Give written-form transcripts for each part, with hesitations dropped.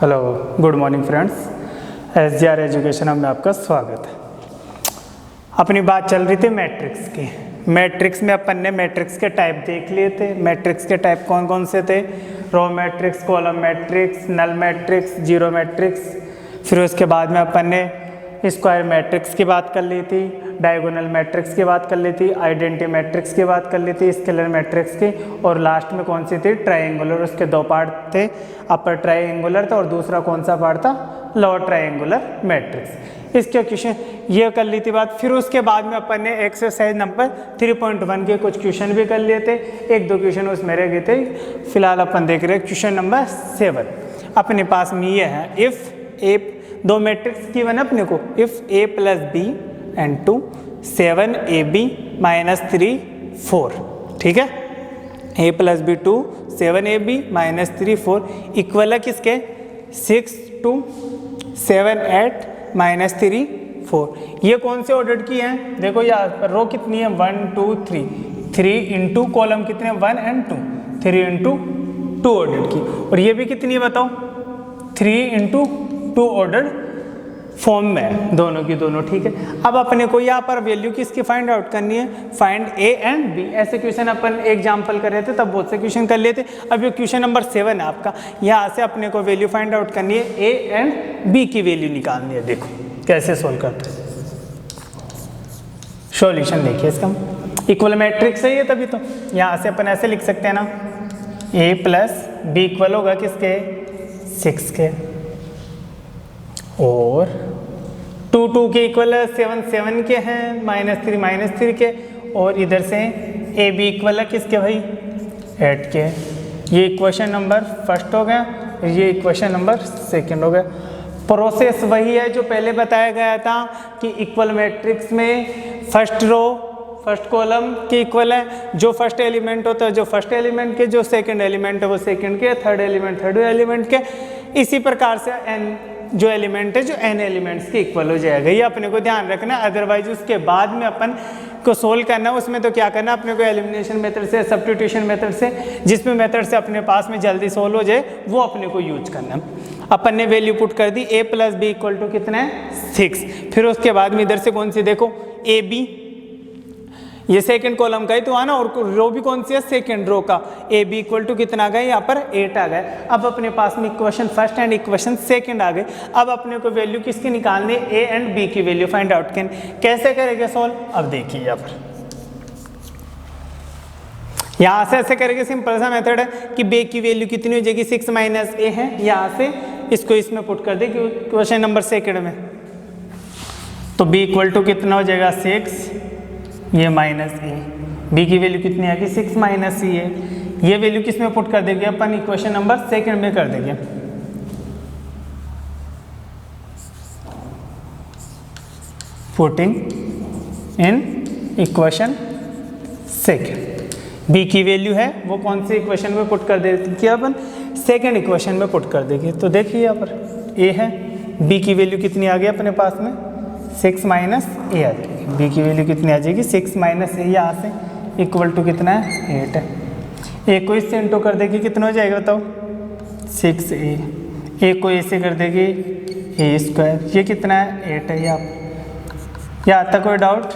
Hello, good morning friends. SGR education में आपका स्वागत है। अपनी बात चल रही थी मैट्रिक्स की। मैट्रिक्स में अपन ने मैट्रिक्स के टाइप देख लिए थे। मैट्रिक्स के टाइप कौन कौन से थे? Row matrix, column matrix, null matrix, zero matrix. फिर उसके बाद में अपन ने स्क्वायर मैट्रिक्स की बात कर ली थी, डायगोनल मैट्रिक्स की बात कर ली थी, आइडेंटिटी मैट्रिक्स की बात कर ली थी, स्केलर मैट्रिक्स की, और लास्ट में कौन सी थी? ट्रायंगुलर। उसके दो पार्ट थे, अपर ट्रायंगुलर था और दूसरा कौन सा पार्ट था? Lower triangular matrix. इसके क्वेश्चन ये कर ली थी बात। फिर उसके बाद में अपन ने एक्सरसाइज नंबर 3.1 के कुछ क्वेश्चन भी कर लिए थे। एक दो क्वेश्चन उसमें रह गए थे। फिलहाल अपन देख रहे हैं क्वेश्चन नंबर 7। अपने पास में ये है, इफ ए, दो मैट्रिक्स गिवन अपने को, if a plus B and 2 7ab minus 3 4। ठीक है, a plus B 2 7ab minus 3 4 equal है किसके? 6 2 7 8 माइनस 3 4। ये कौन से ऑर्डर की हैं? देखो यहाँ पर रो कितनी है? 1 2 3 3 इंटू कॉलम कितने? 1 एंड 2 3 इंटू 2 ऑर्डर की। और ये भी कितनी है बताओ? 3 इंटू 2 ऑर्डर फॉर्म में है, दोनों की दोनों। ठीक है, अब अपने को यहाँ पर वैल्यू किसकी फाइंड आउट करनी है? Find A and B. ऐसे क्वेश्चन अपन एग्जाम्पल कर रहे थे, तब बहुत से क्वेश्चन कर लिए थे। अब ये क्वेश्चन नंबर 7 है आपका। यहाँ से अपने को वैल्यू फाइंड आउट करनी है, ए एंड बी की वैल्यू निकालनी है। देखो कैसे सोल्व करते हैं। सॉल्यूशन देखिए इसका। इक्वल मैट्रिक्स है ये, तभी तो यहाँ से अपन ऐसे लिख सकते हैं ना, ए प्लस बी इक्वल होगा किसके? 6 के, और 2 2 के इक्वल 7 7 के हैं, माइनस 3 के, और इधर से ए बी इक्वल है किसके भाई? 8 के। ये इक्वेशन नंबर फर्स्ट हो गया, ये इक्वेशन नंबर सेकंड हो गया। प्रोसेस वही है जो पहले बताया गया था कि इक्वल मैट्रिक्स में फर्स्ट रो फर्स्ट कॉलम के इक्वल है। जो फर्स्ट एलिमेंट होता है जो फर्स्ट एलिमेंट के, जो सेकंड एलिमेंट है वो सेकंड के, थर्ड एलिमेंट थर्ड एलिमेंट के। इसी प्रकार से एन जो एलिमेंट है जो एन एलिमेंट्स के इक्वल हो जाएगा। ये अपने को ध्यान रखना है। अदरवाइज उसके बाद में अपन को सोल्व करना है, उसमें तो क्या करना है अपने को? एलिमिनेशन मेथड से, सब्स्टिट्यूशन मेथड से, जिसमें मेथड से अपने पास में जल्दी सोल्व हो जाए वो अपने को यूज करना है। अपन ने वैल्यू पुट कर दी, a plus B equal to कितना है? 6। फिर उसके बाद में इधर से कौन सी देखो? ए बी, ये सेकंड कॉलम का ही तो आना, और रो भी कौन सी है? सेकंड रो का। ए बी इक्वल टू कितना आ गया? यहाँ पर 8 आ गए। अब अपने पास में equation first and equation second आ गए। अब अपने को वैल्यू किसकी निकालनी है? ए एंड बी की वैल्यू फाइंड आउट करनी। कैसे करेंगे सॉल्व? अब देखिए यहाँ पर, यहाँ से ऐसे करेंगे। सिंपल सा मेथड है कि बी की वैल्यू कितनी हो जाएगी? 6 माइनस ए है, यहाँ से इसको इसमें पुट कर दे क्वेश्चन नंबर सेकंड में। तो बी इक्वल टू कितना हो जाएगा? 6, ये माइनस ए। बी की वैल्यू कितनी आएगी? 6 माइनस सी है। ये वैल्यू किस में पुट कर देंगे अपन? इक्वेशन नंबर सेकंड में कर देंगे। Putting in equation second. B की वैल्यू है वो कौन सी इक्वेशन में पुट कर देंगे अपन? सेकंड इक्वेशन में पुट कर देंगे। तो देखिए यहाँ पर ए है, बी की वैल्यू कितनी आ गई अपने पास में? 6 माइनस ए आ जाएगी। बी की वैल्यू कितनी आ जाएगी? 6 माइनस ए, यहाँ से इक्वल टू कितना है? 8 है। ए को इससे इंटू कर देगी, कितना हो जाएगा बताओ? 6a। ए को ए से कर देगी ए स्क्वायर, ये कितना है? 8 है। यहाँ तक कोई डाउट?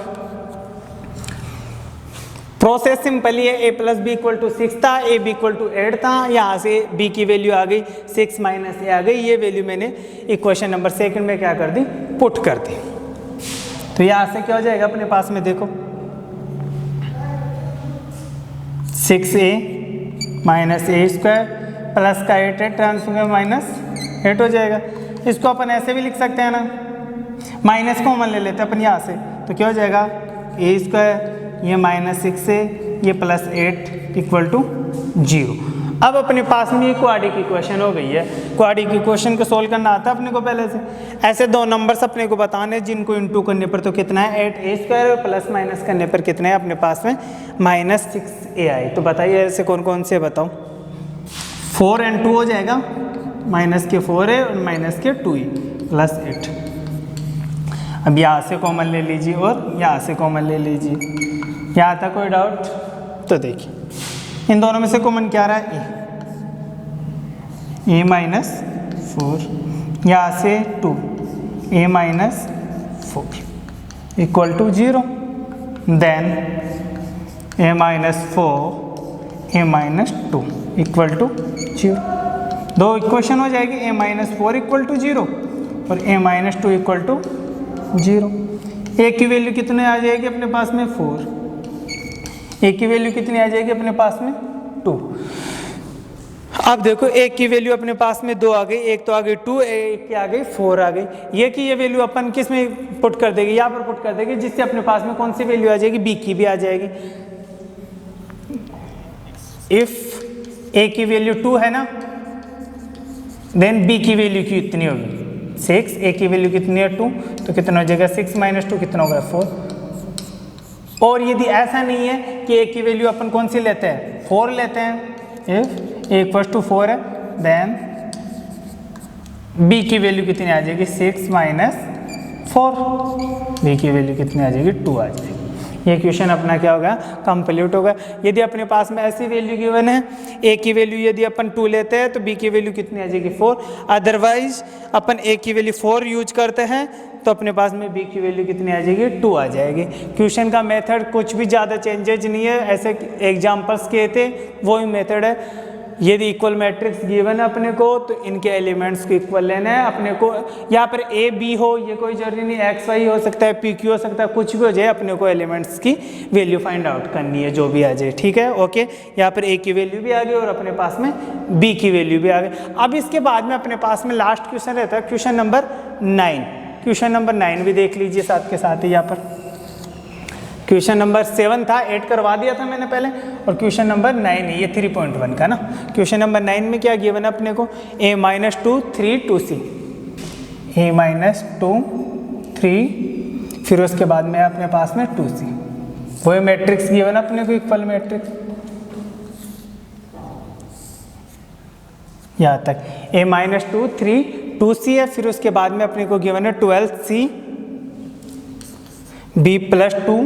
प्रोसेस सिंपल ही है। ए प्लस बी इक्वल टू 6 था, ए बी इक्वल टू 8 था। यहाँ से बी की वैल्यू आ गई 6 माइनस ए आ गई। ये वैल्यू मैंने इक्वेशन नंबर सेकंड में क्या कर दी? पुट कर दी। तो यहाँ से क्या हो जाएगा अपने पास में? देखो 6a माइनस ए स्क्वायर प्लस का 8 है, ट्रांसफर माइनस 8 हो जाएगा। इसको अपन ऐसे भी लिख सकते हैं ना, माइनस कॉमन ले लेते हैं अपन यहाँ से। तो क्या हो जाएगा? ए स्क्वायर, ये माइनस 6a, ये प्लस 8 इक्वल टू 0। अब अपने पास में ये क्वाड्रिक इक्वेशन हो गई है। क्वाड्रिक इक्वेशन को सोल्व करना आता है अपने को पहले से। ऐसे दो नंबर्स अपने को बताने जिनको इंटू करने पर तो कितना है? 8a स्क्वायर, और प्लस माइनस करने पर कितना है अपने पास में? माइनस 6a आई। तो बताइए ऐसे कौन कौन से बताओ? 4 and 2 हो जाएगा, माइनस के 4 है और माइनस के 2 प्लस 8। अब यहाँ से कॉमन ले लीजिए और यहाँ से कॉमन ले लीजिए। यहाँ तक कोई डाउट? तो देखिए इन दोनों में से कॉमन क्या रहा है? ए माइनस 4, यहाँ से 2 a minus 4 equal to 0, then a minus 4 a minus 2 equal to 0। दो इक्वेशन हो जाएगी, a माइनस 4 इक्वल टू 0 और a minus 2 equal to 0। a की वैल्यू कितने आ जाएगी अपने पास में 4, a की वैल्यू कितनी आ जाएगी अपने पास में 2। अब देखो एक की वैल्यू अपने पास में 2 आ गई, एक तो आ गई 2, एक की आ गई 4 आ गई। ये की ये वैल्यू अपन किस में पुट कर देगी, यहाँ पर पुट कर देगी, जिससे अपने पास में कौन सी वैल्यू आ जाएगी, b की भी आ जाएगी। इफ a की वैल्यू 2 है ना, देन b की वैल्यू कितनी होगी 6, a की वैल्यू कितनी है 2, तो कितना हो जाएगा 6 माइनस 2 कितना होगा 4। और यदि ऐसा नहीं है कि a की वैल्यू अपन कौन सी लेते हैं 4 लेते हैं, इफ a इक्वल टू 4 है, देन b की वैल्यू कितनी आ जाएगी 6 माइनस 4, b की वैल्यू कितनी आ जाएगी 2 आ जाएगी। ये क्वेश्चन अपना क्या होगा, कंप्लीट होगा। यदि अपने पास में ऐसी वैल्यू गिवन है, a की वैल्यू यदि अपन 2 लेते हैं तो b की वैल्यू कितनी आ जाएगी 4, अदरवाइज अपन a की वैल्यू 4 यूज करते हैं तो अपने पास में b की वैल्यू कितनी आ जाएगी 2 आ जाएगी। क्वेश्चन का मेथड कुछ भी ज़्यादा चेंजेज नहीं है, ऐसे एग्जाम्पल्स किए थे वही मेथड है। यदि इक्वल मैट्रिक्स गिवन है अपने को तो इनके एलिमेंट्स को इक्वल लेना है अपने को। यहाँ पर a b हो, ये कोई जरूरी नहीं, x y हो सकता है, p q हो सकता है, कुछ भी हो जाए, अपने को एलिमेंट्स की वैल्यू फाइंड आउट करनी है, जो भी आ जाए, ठीक है, ओके। यहाँ पर a की वैल्यू भी आ गई और अपने पास में b की वैल्यू भी आ गई। अब इसके बाद में अपने पास में लास्ट क्वेश्चन रहता है क्वेश्चन नंबर 9। क्वेश्चन नंबर 9 भी देख लीजिए साथ के साथ ही। यहाँ पर क्वेश्चन नंबर 7 था, 8 करवा दिया था मैंने पहले, और क्वेश्चन नंबर 9 है, ये 3.1 का ना। क्वेश्चन नंबर 9 में क्या गिवन है अपने को, a minus 2 3 2c, a minus 2 3, फिर उसके बाद में अपने पास में 2c, वही मैट्रिक्स गिवन है अपने को, इक्वल मैट्रिक्स यहाँ तक। a माइनस 2 3 2c है, फिर उसके बाद में अपने को गिवन है 12c b plus 2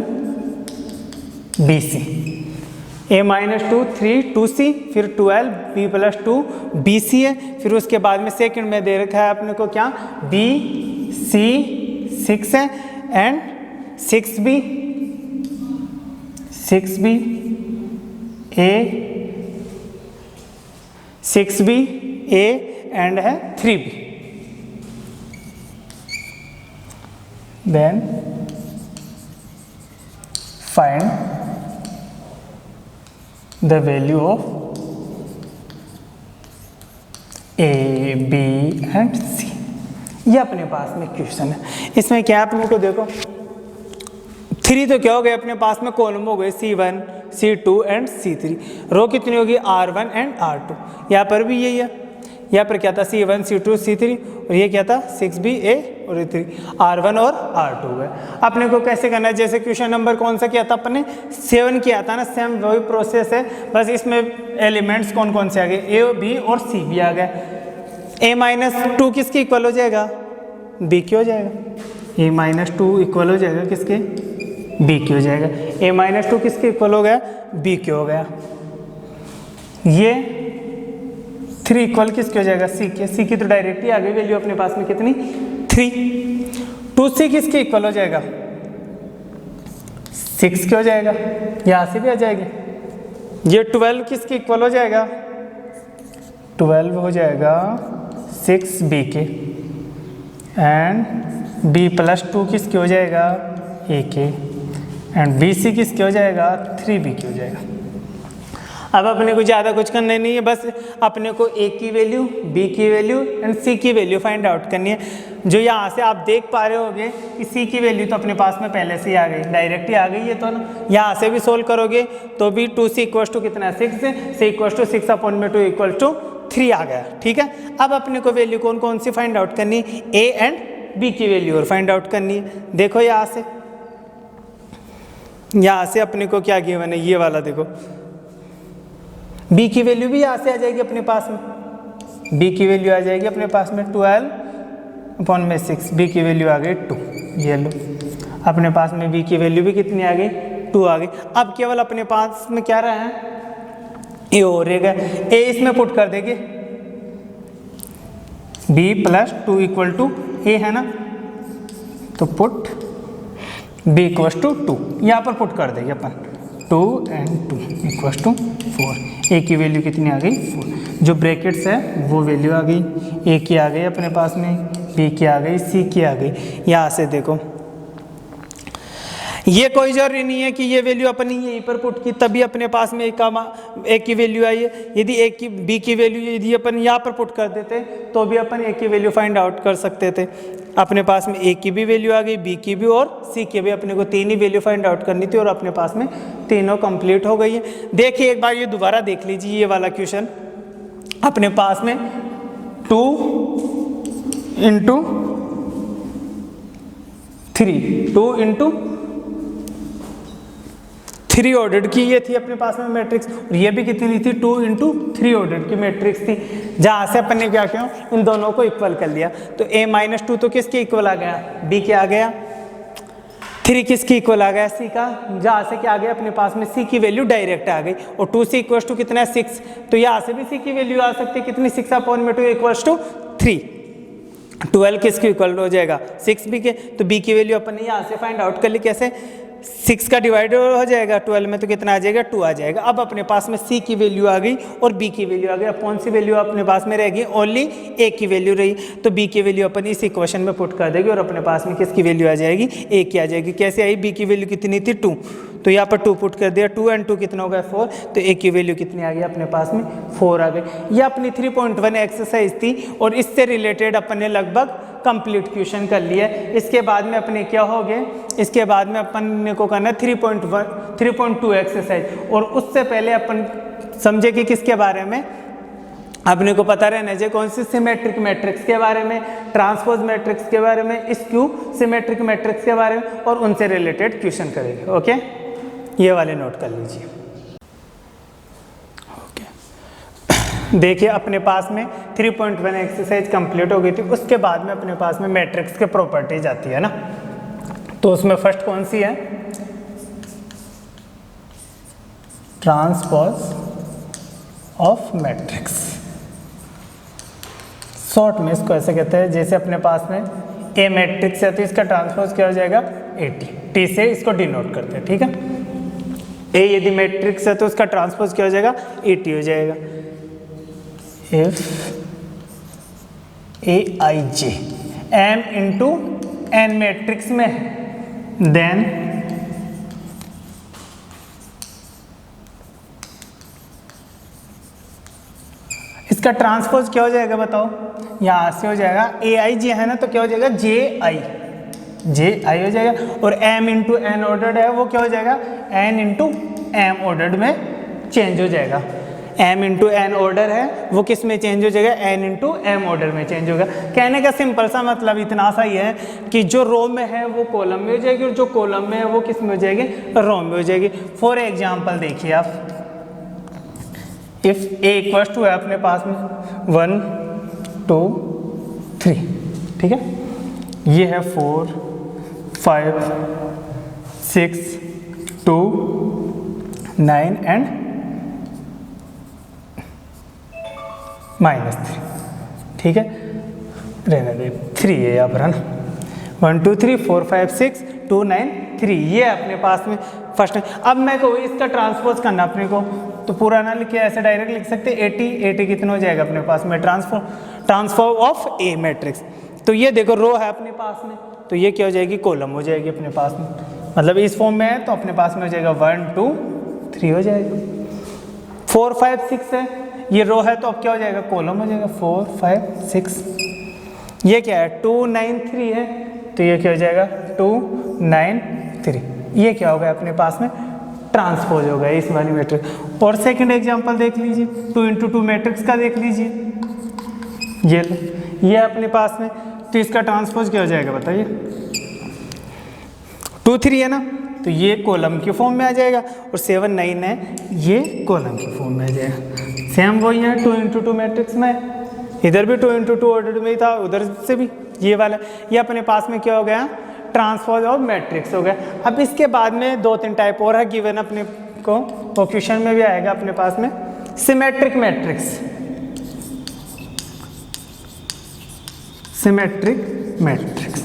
bc, a minus 2 3 2c, फिर 12 b प्लस 2 bc है, फिर उसके बाद में सेकंड में दे रखा है अपने को क्या, b c 6 है and 6b a 6b a and है 3b। Then find the value of a b and c। ये अपने पास में क्वेश्चन है। इसमें क्या है अपने को देखो, 3 तो क्या हो गए अपने पास में, कॉलम हो गए c1 c2 एंड c3, रो कितनी होगी r1 एंड r2। यहाँ पर भी यही है, यहाँ पर क्या था c1 c2 c3, और ये क्या था 6ba और 3 r1 और r2 है। अपने को कैसे करना है, जैसे क्वेश्चन नंबर कौन सा किया था अपने 7 किया था ना, सेम वही प्रोसेस है, बस इसमें एलिमेंट्स कौन कौन से आ गए, a b और c भी आ गए। a माइनस 2 किसके इक्वल हो जाएगा, b की हो जाएगा। a माइनस 2 इक्वल हो जाएगा किसके, b की हो जाएगा। a माइनस 2 किसके इक्वल हो गया, b की हो गया। ये 3 इक्वल किसके हो जाएगा, c के। c की तो डायरेक्ट ही आ गई वैल्यू अपने पास में कितनी 3। 2c किसके इक्वल हो जाएगा, 6 के हो जाएगा, यहाँ से भी आ जाएगी। ये 12 किसके इक्वल हो जाएगा, 12 हो जाएगा 6b के, एंड b प्लस 2 किसके हो जाएगा, a के, एंड bc किसके हो जाएगा, 3b के हो जाएगा। अब अपने को ज़्यादा कुछ करना नहीं है, बस अपने को a की वैल्यू, b की वैल्यू एंड c की वैल्यू फाइंड आउट करनी है। जो यहाँ से आप देख पा रहे होगे कि c की वैल्यू तो अपने पास में पहले से ही आ गई, डायरेक्ट ही आ गई है, तो ना यहाँ से भी सोल्व करोगे तो भी 2c इक्वल टू कितना 6 है, c इक्वल टू 6 अपॉन में 2 इक्वल टू 3 आ गया, ठीक है। अब अपने को वैल्यू कौन कौन सी फाइंड आउट करनी, a एंड b की वैल्यू और फाइंड आउट करनी है। देखो यहाँ से अपने को क्या गिवन है, ये वाला देखो, b की वैल्यू भी यहाँ से आ जाएगी अपने पास में, b की वैल्यू आ जाएगी अपने पास में 12 अपॉन में 6, b की वैल्यू आ गई 2। ये लो अपने पास में b की वैल्यू भी कितनी आ गई, 2 आ गई। अब केवल अपने पास में क्या रहा है, a हो रहेगा, a इसमें पुट कर देंगे, b plus 2 equal to a है ना, तो पुट b इक्वल टू 2, यहाँ पर पुट कर देंगे अपन 2 and 2 इक्वल टू 4। a की वैल्यू कितनी आ गई 4, जो ब्रैकेट्स है वो वैल्यू आ गई, a की आ गई अपने पास में, b की आ गई, c की आ गई। यहाँ से देखो ये कोई जरूरी नहीं है कि ये वैल्यू अपन यहीं पर पुट की तभी अपने पास में एक की वैल्यू आई है। यदि एक की बी की वैल्यू यदि अपन यहाँ पर पुट कर देते तो भी अपन एक की वैल्यू फाइंड आउट कर सकते थे। अपने पास में ए की भी वैल्यू आ गई, बी की भी और सी की भी, अपने को तीन ही वैल्यू फाइंड आउट करनी थी और अपने पास में तीनों कंप्लीट हो गई है। देखिए एक बार ये दोबारा देख लीजिए, ये वाला क्वेश्चन अपने पास में 2 × 3 2 × 3 ऑर्डर की ये थी अपने पास में मैट्रिक्स, और ये भी कितनी थी 2 × 3 ऑर्डर की मैट्रिक्स थी, जहाँ से अपन ने क्या किया इन दोनों को इक्वल कर लिया। तो a-2 तो किसके इक्वल आ गया, b के आ गया, 3 किसके इक्वल आ गया, c का, जहाँ से क्या आ गया अपने पास में c की वैल्यू डायरेक्ट आ गई, और 2c इक्वल टू कितना है 6, तो यहाँ से भी c की वैल्यू आ सकती है कितनी 6/2 इक्वल टू 3। 12 किसके इक्वल हो जाएगा 6 b के, तो b की वैल्यू अपन ने यहाँ से फाइंड आउट कर ली, कैसे 6 का डिवाइडर हो जाएगा 12 में, तो कितना आ जाएगा 2 आ जाएगा। अब अपने पास में c की वैल्यू आ गई और b की वैल्यू आ गई, अब कौन सी वैल्यू अपने पास में रहेगी, ओनली a की वैल्यू रही, तो b की वैल्यू अपन इस इक्वेशन में पुट कर देगी और अपने पास में किसकी वैल्यू आ जाएगी a की आ जाएगी। कैसे आई, b की वैल्यू कितनी थी 2, तो यहाँ पर 2 पुट कर दिया, 2 and 2 कितना हो गया 4, तो a की वैल्यू कितनी आ गई अपने पास में 4 आ गई। ये अपनी 3.1 एक्सरसाइज थी और इससे रिलेटेड अपन ने लगभग कंप्लीट क्वेश्चन कर लिया। इसके बाद में अपने क्या हो गए, इसके बाद में अपन को करना 3.2 एक्सरसाइज, और उससे पहले अपन समझे कि किसके बारे में अपने को पता रहना चाहिए, कौन सी सिमेट्रिक मैट्रिक्स के बारे में, ट्रांसपोज मैट्रिक्स के बारे में, स्क्यू सिमेट्रिक मैट्रिक्स के बारे में, और उनसे रिलेटेड क्वेश्चन करेंगे। ओके, ये वाले नोट कर लीजिए। देखिए अपने पास में 3.1 एक्सरसाइज कंप्लीट हो गई थी, उसके बाद में अपने पास में मैट्रिक्स के प्रॉपर्टीज आती है ना, तो उसमें फर्स्ट कौन सी है, ट्रांसपोज ऑफ मैट्रिक्स। शॉर्ट में इसको ऐसे कहते हैं, जैसे अपने पास में ए मैट्रिक्स है तो इसका ट्रांसपोज क्या हो जाएगा AT, टी से इसको डिनोट करते हैं, ठीक है। ए यदि मैट्रिक्स है तो उसका ट्रांसपोज क्या हो जाएगा AT हो जाएगा। If Aij M into N matrix में then इसका ट्रांसपोज क्या हो जाएगा बताओ, यहाँ से हो जाएगा Aij है ना, तो क्या हो जाएगा Ji हो जाएगा, और M into N ऑर्डर्ड है वो क्या हो जाएगा N into M ऑर्डर्ड में चेंज हो जाएगा। M into N ऑर्डर है वो किस में चेंज हो जाएगा, N into M ऑर्डर में चेंज होगा। कहने का सिंपल सा मतलब इतना सा ही है कि जो रो में है वो कॉलम में हो जाएगी और जो कॉलम में है वो किस में हो जाएगी, रो में हो जाएगी। फॉर एग्जांपल देखिए आप, इफ A इक्वल टू है अपने पास में 1 2 3, ठीक है, ये है 4 5 6 2 9 एंड -3, ठीक है, रहने दे 3 है यहाँ पर है ना, 1 2 3 4 5 6 2 9 3, ये अपने पास में फर्स्ट। अब मैं कहूँ इसका ट्रांसपोज करना अपने को, तो पूरा ना लिखे ऐसे डायरेक्ट लिख सकते AT कितना हो जाएगा अपने पास में ट्रांसफॉर्म ऑफ A मैट्रिक्स। तो ये देखो रो है अपने पास में, तो ये क्या हो जाएगी कॉलम हो जाएगी अपने पास में, मतलब इस फॉर्म में है तो अपने पास में हो जाएगा 1 2 3 हो जाएगा। 4 5 6 है, ये रो है तो अब क्या हो जाएगा कॉलम हो जाएगा 4 5 6। ये क्या है 2 9 3 है, तो ये क्या हो जाएगा 2 9 3, ये क्या हो गया अपने पास में ट्रांसपोज हो गया इस वाली मैट्रिक्स। और सेकंड एग्जांपल देख लीजिए, 2 × 2 मैट्रिक्स का देख लीजिए, ये लो, ये अपने पास में, तो इसका ट्रांसपोज क्या हो जाएगा बताइए, 2 3 है ना, तो ये कॉलम के फॉर्म में आ जाएगा, और 7 9 है ये कॉलम के फॉर्म में आ जाएगा। सेम वही है 2 × 2 मैट्रिक्स में, इधर भी 2 × 2 ऑर्डर में ही था, उधर से भी ये वाला, ये अपने पास में क्या हो गया ट्रांसपोज ऑफ मैट्रिक्स हो गया। अब इसके बाद में 2-3 टाइप और है गिवन अपने को, वो क्वेश्चन में भी आएगा अपने पास में, सिमेट्रिक मैट्रिक्स। Symmetric matrix.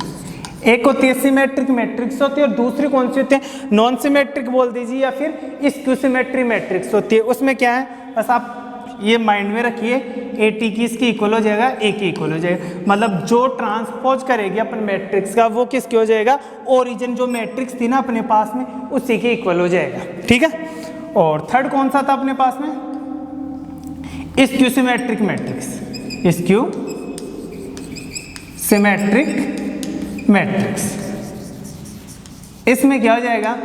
एक होती है सिमेट्रिक मैट्रिक्स होती है और दूसरी कौन सी होती है, नॉन सिमेट्रिक बोल दीजिए या फिर स्क्यू सिमेट्री मैट्रिक्स होती है। उसमें क्या है, बस आप ये माइंड में रखिए, ए टी की इसकी इक्वल हो जाएगा, ए की इक्वल हो जाएगा, मतलब जो ट्रांसपोज करेगी अपन मैट्रिक्स का वो किसके हो जाएगा, ओरिजिन जो मैट्रिक्स थी ना अपने पास में उसी के इक्वल हो जाएगा, ठीक है। और थर्ड कौन सा था अपने पास में, skew symmetric matrix, skew symmetric matrix. इसमें क्या हो जाएगा,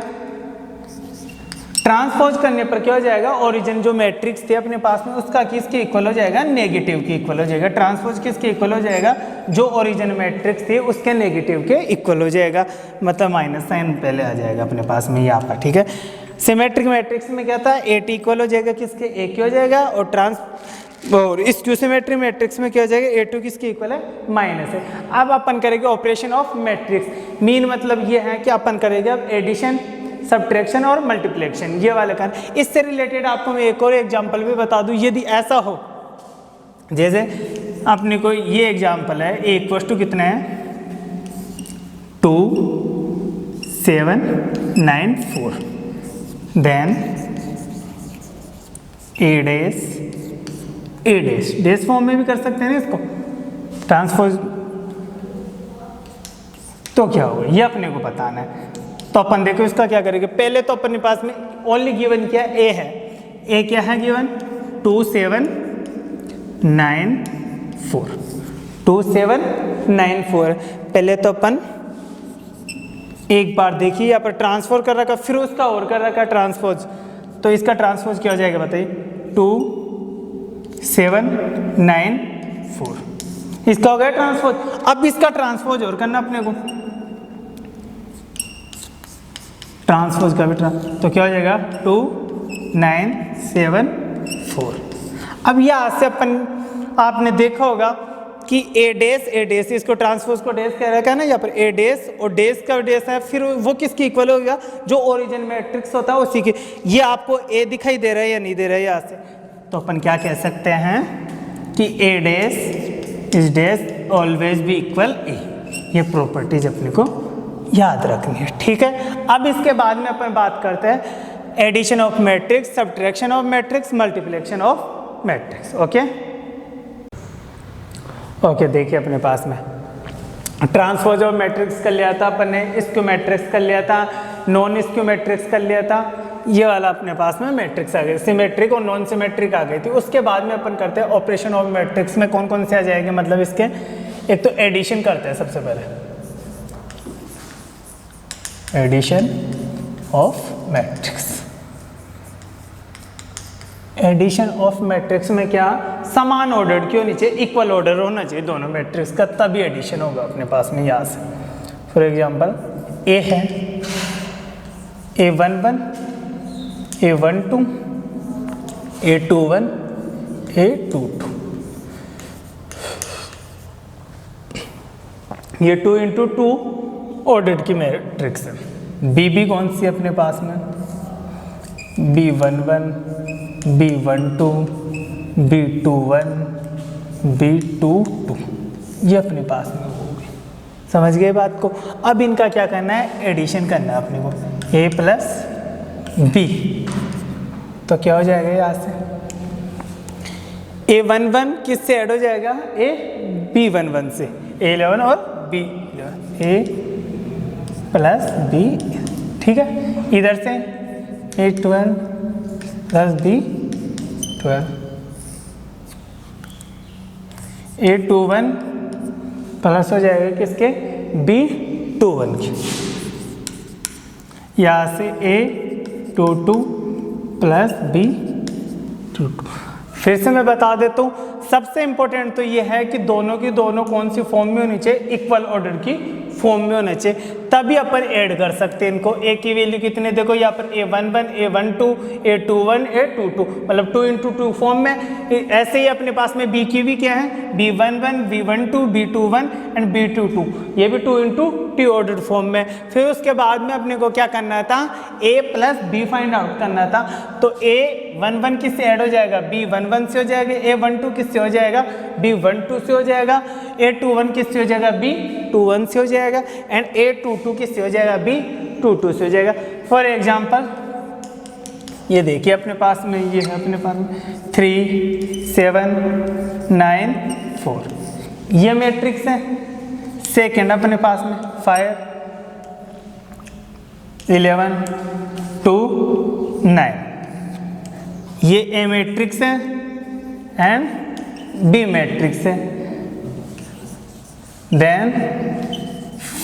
ट्रांसपोज करने पर क्या हो जाएगा, ओरिजिन जो मैट्रिक्स थे अपने पास में उसका किसके इक्वल हो जाएगा, नेगेटिव के इक्वल हो जाएगा। ट्रांसपोज किसके इक्वल हो जाएगा, जो ओरिजिन मैट्रिक्स थे उसके नेगेटिव के इक्वल हो जाएगा, मतलब माइनस साइन पहले आ जाएगा अपने पास में यहाँ पर, ठीक है। सिमेट्रिक मैट्रिक्स में क्या था, ए टी इक्वल हो जाएगा किसके, ए की हो जाएगा, और स्क्यू सिमेट्रिक मैट्रिक्स में क्या हो जाएगा, ए टू किसके इक्वल है, माइनस है। अब अपन करेंगे ऑपरेशन ऑफ मैट्रिक्स। मीन मतलब ये है कि अपन करेंगे अब एडिशन, सब्ट्रैक्शन और मल्टीप्लिकेशन, ये वाले काम। इससे रिलेटेड आपको मैं एक और एग्जांपल भी बता दूं, यदि ऐसा हो जैसे अपने को ये एग्जांपल है, ए इक्वल टू कितना है 2 7 9 4, देन ए डैश फॉर्म में भी कर सकते हैं ना इसको ट्रांसपोज, तो क्या होगा ये अपने को बताना है। तो अपन देखो इसका क्या करेंगे, पहले तो अपने पास में ओनली गिवन क्या है, ए है, ए क्या है गिवन 2 7 9 4, 2 7 9 4। पहले तो अपन एक बार देखिए यहाँ पर ट्रांसफर कर रखा, फिर उसका और कर रखा ट्रांसपोज, तो इसका ट्रांसपोज क्या हो जाएगा बताइए, 2 7 9 4, इसका हो गया ट्रांसपोज। अब इसका ट्रांसपोज और करना अपने को, ट्रांसपोज का भी तो क्या हो जाएगा 2 9 7 4। अब यहाँ से अपन आपने देखा होगा कि ए डैश इसको ट्रांसपोज को डैश कह रखा है ना यहाँ पर, ए डैश और डैश का डैश है, फिर वो किसकी इक्वल हो गया, जो ओरिजिन मैट्रिक्स होता है उसी की। ये आपको ए दिखाई दे रहा है या नहीं दे रहा है यहाँ से, तो अपन क्या कह सकते हैं कि A dash is dash always be equal A. ये प्रॉपर्टीज अपने को याद रखनी है, ठीक है। अब इसके बाद में अपन बात करते हैं addition of matrix, subtraction of matrix, multiplication of matrix. Okay देखिए अपने पास में ट्रांसपोज ऑफ मैट्रिक्स कर लिया था अपन ने, स्क्यू मैट्रिक्स कर लिया था, नॉन स्क्यू मैट्रिक्स कर लिया था, ये वाला अपने पास में मैट्रिक्स आ गए, सिमेट्रिक और नॉन सिमेट्रिक आ गई थी। उसके बाद में अपन करते हैं ऑपरेशन ऑफ मैट्रिक्स में कौन कौन से आ जाएंगे, मतलब इसके एक तो एडिशन करते हैं सबसे पहले, addition of matrix. Addition of matrix में क्या, समान ऑर्डर की होनी चाहिए, इक्वल ऑर्डर होना चाहिए दोनों मैट्रिक्स का, तभी एडिशन होगा अपने पास में। यहाँ से फॉर एग्जांपल ए है, A11 A12 A21 A22, ये 2 × 2 ऑर्डर की मैट्रिक्स है। बी कौन सी अपने पास में, B11 B12 B21 B22, ये अपने पास में होगी। समझ गए बात को। अब इनका क्या करना है, एडिशन करना है अपने को, A + B, तो क्या हो जाएगा यहाँ से A11 किससे ऐड हो जाएगा, A B11 से, A11 और B11, A + B, ठीक है। इधर से A12 + B12, A21 प्लस हो जाएगा किसके, B21 की, यहाँ से A22 + B22। फिर से मैं बता देता हूँ, सबसे इंपॉर्टेंट तो ये है कि दोनों की दोनों कौन सी फॉर्म में होनी चाहिए, इक्वल ऑर्डर की फॉर्म में होना चाहिए, तभी अपन ऐड कर सकते हैं इनको। ए की वैल्यू कितने, देखो यहाँ पर A11 A12 A21 A22, मतलब 2 × 2 फॉर्म में। ऐसे ही अपने पास में बी की भी क्या है, B11 B12 B21 and B22, ये भी 2 × 2 ऑर्डर फॉर्म में। फिर उसके बाद में अपने को क्या करना था, A + B फाइंड आउट करना था, तो A A11 किससे ऐड हो जाएगा, B11 से हो जाएगा, A12 किससे हो जाएगा, B12 से हो जाएगा, A21 किससे हो जाएगा, B21 से हो जाएगा, एंड A22 किससे हो जाएगा, B22 से हो जाएगा। फॉर एग्जाम्पल ये देखिए अपने पास में, ये है अपने पास में 3 7 9 4, ये मैट्रिक्स है। सेकेंड अपने पास में 5 11 2 9, ये ए मैट्रिक्स है एंड बी मैट्रिक्स है। देन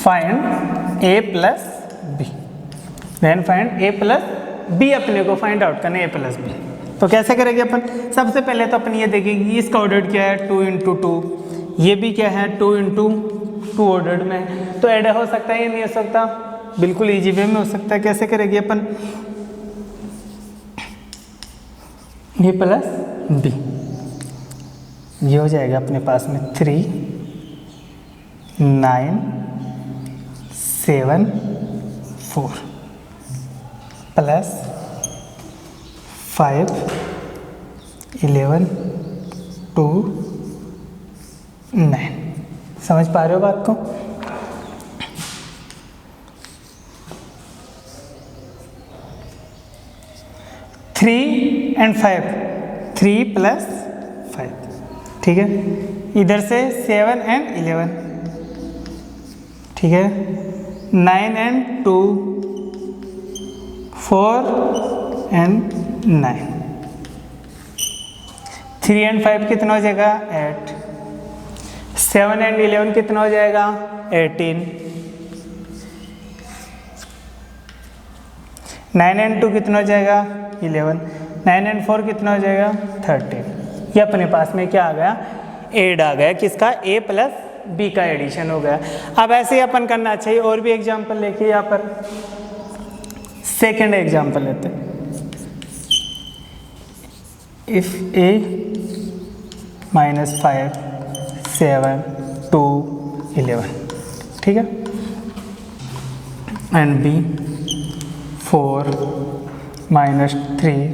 फाइंड ए प्लस बी, देन फाइंड ए प्लस बी, अपने को फाइंड आउट करना ए प्लस बी। तो कैसे करेंगे अपन, सबसे पहले तो अपन ये देखेंगे इसका ऑर्डर क्या है 2 × 2, ये भी क्या है 2 × 2 ऑर्डर में, तो ऐड हो सकता है या नहीं हो सकता, बिल्कुल इजी वे में हो सकता है। कैसे करेंगे अपन, ए प्लस बी, ये हो जाएगा अपने पास में 3 9 7 4 प्लस 5 11 2 9। समझ पा रहे हो बात को? थ्री एंड 5, 3 + 5, ठीक है। इधर से 7 एंड 11, ठीक है। 9 एंड 2, 4 एंड 9, 3 एंड 5 कितना हो जाएगा 8, 7 एंड 11 कितना हो जाएगा 18, 9 एंड 2 कितना हो जाएगा 11, 9 एंड 4 कितना हो जाएगा 13। ये अपने पास में क्या आ गया, एड आ गया, किसका, ए प्लस बी का एडिशन हो गया। अब ऐसे ही अपन करना चाहिए। और भी एग्जाम्पल लेके यहाँ पर सेकेंड एग्जाम्पल लेते हैं। इफ ए -5 7 2 11, ठीक है, एंड बी 4 -3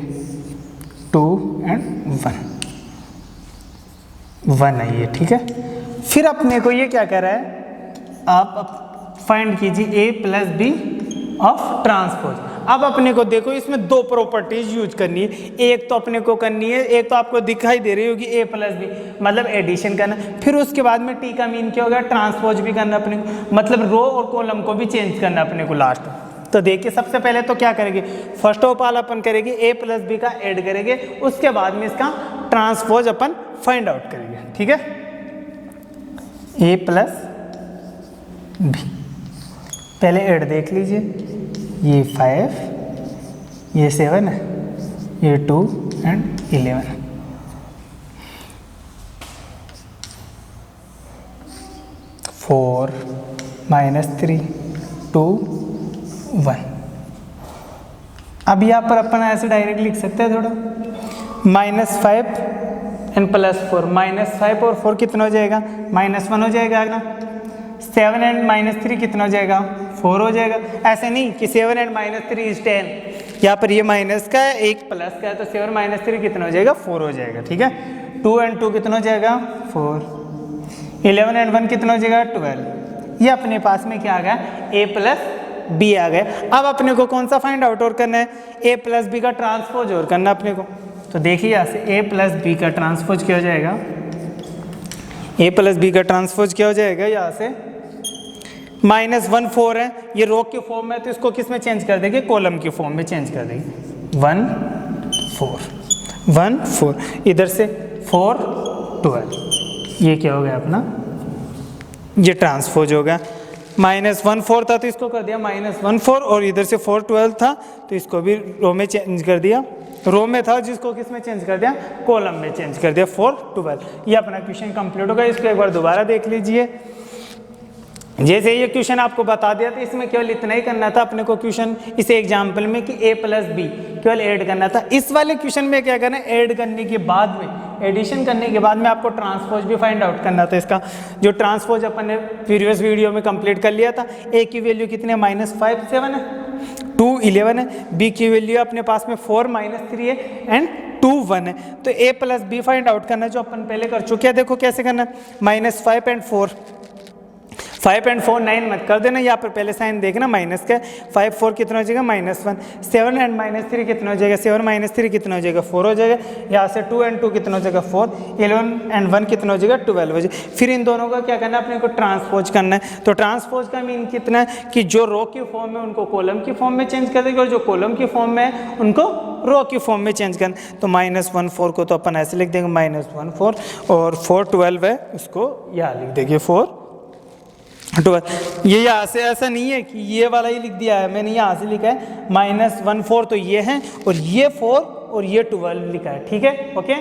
2 एंड 1 है ये, ठीक है। फिर अपने को ये क्या कह रहा है, आप फाइंड कीजिए ए प्लस बी ऑफ ट्रांसपोज। अब अपने को देखो इसमें दो प्रॉपर्टीज यूज करनी है, एक तो अपने को करनी है, एक तो आपको दिखाई दे रही होगी ए प्लस बी, मतलब एडिशन करना। फिर उसके बाद में टी का मीन क्या होगा, ट्रांसपोज भी करना अपने को, मतलब रो और कॉलम को भी चेंज करना अपने को लास्ट। तो देखिए सबसे पहले तो क्या करेंगे, फर्स्ट ऑफ ऑल अपन करेंगे ए प्लस बी का ऐड करेंगे, उसके बाद में इसका ट्रांसपोज अपन फाइंड आउट करेंगे, ठीक है। ए प्लस बी, पहले ऐड देख लीजिए, ये 5, ये 7 है, ये 2 एंड 11। -3 2 1। अब यहाँ पर अपन ऐसे डायरेक्ट लिख सकते हैं थोड़ा, -5 एंड +4, -5 और 4 कितना हो जाएगा, -1 हो जाएगा ना। 7 एंड -3 कितना हो जाएगा, 4 हो जाएगा। ऐसे नहीं कि 7 एंड -3 इज 10, यहाँ पर ये माइनस का है, एक प्लस का है, तो 7 -3 कितना हो जाएगा, 4 हो जाएगा, ठीक है। 2 एंड 2 कितना हो जाएगा 4, 11 एंड 1 कितना हो जाएगा 12। ये अपने पास में क्या आ गया, ए प्लस बी आ गए। अब अपने को कौन सा फाइंड आउट और करना है, ए प्लस बी का ट्रांसपोज और करना अपने को। तो देखिए यहाँ से ए प्लस बी का ट्रांसपोज क्या हो जाएगा, ए प्लस बी का ट्रांसपोज क्या हो जाएगा, यहाँ से -1 4 है, ये रो की फॉर्म में, तो इसको किस में चेंज कर देंगे, कॉलम की फॉर्म में चेंज कर देंगे। 1 4 1 4, इधर से 4 12, ये क्या हो गया अपना, ये ट्रांसपोज हो गया। -1 4 था तो इसको कर दिया -1 4, और इधर से 4 12 था तो इसको भी रो में चेंज कर दिया, रो में था जिसको किस में चेंज कर दिया, कॉलम में चेंज कर दिया, 4 12। ये अपना क्वेश्चन कंप्लीट होगा। इसको एक बार दोबारा देख लीजिए। जैसे ये क्वेश्चन आपको बता दिया तो इसमें केवल इतना ही करना था अपने को क्वेश्चन, इस एग्जाम्पल में कि ए प्लस बी केवल ऐड करना था। इस वाले क्वेश्चन में क्या करना है, ऐड करने के बाद में, एडिशन करने के बाद में आपको ट्रांसपोज भी फाइंड आउट करना था। इसका जो ट्रांसपोज अपन ने प्रीवियस वीडियो में कंप्लीट कर लिया था, ए की वैल्यू कितनी है, -5 7 है, 2 11 है, बी की वैल्यू अपने पास में 4 - 3 है एंड 2 1 है। तो a plus B find out करना है, जो अपन पहले कर चुके हैं। देखो कैसे करना है, -5 and 4, 5 and 4 9 मत कर देना, यहाँ पर पहले साइन देखना माइनस का, 5 4 कितना हो जाएगा -1, 7 and -3 कितना हो जाएगा, 7 - 3 कितना हो जाएगा 4 हो जाएगा, यहाँ से 2 and 2 कितना हो जाएगा 4, 11 and 1 कितना हो जाएगा 12 हो जाएगा। फिर इन दोनों का क्या करना है, अपने को ट्रांसपोज करना है। तो ट्रांसपोज का मीन कितना है कि जो रो की फॉर्म में उनको कॉलम की फॉर्म में चेंज कर देंगे और जो कॉलम की फॉर्म में है उनको रो की फॉर्म में चेंज करना। तो -1 4 को तो अपन ऐसे लिख देंगे -1 4, और 4 12 है, उसको यहाँ लिख देंगे 4 12। ये यहाँ से ऐसा नहीं है कि ये वाला ही लिख दिया है, मैंने यहाँ से लिखा है -1 4, तो ये है, और ये 4 और ये 12 लिखा है, ठीक है, ओके।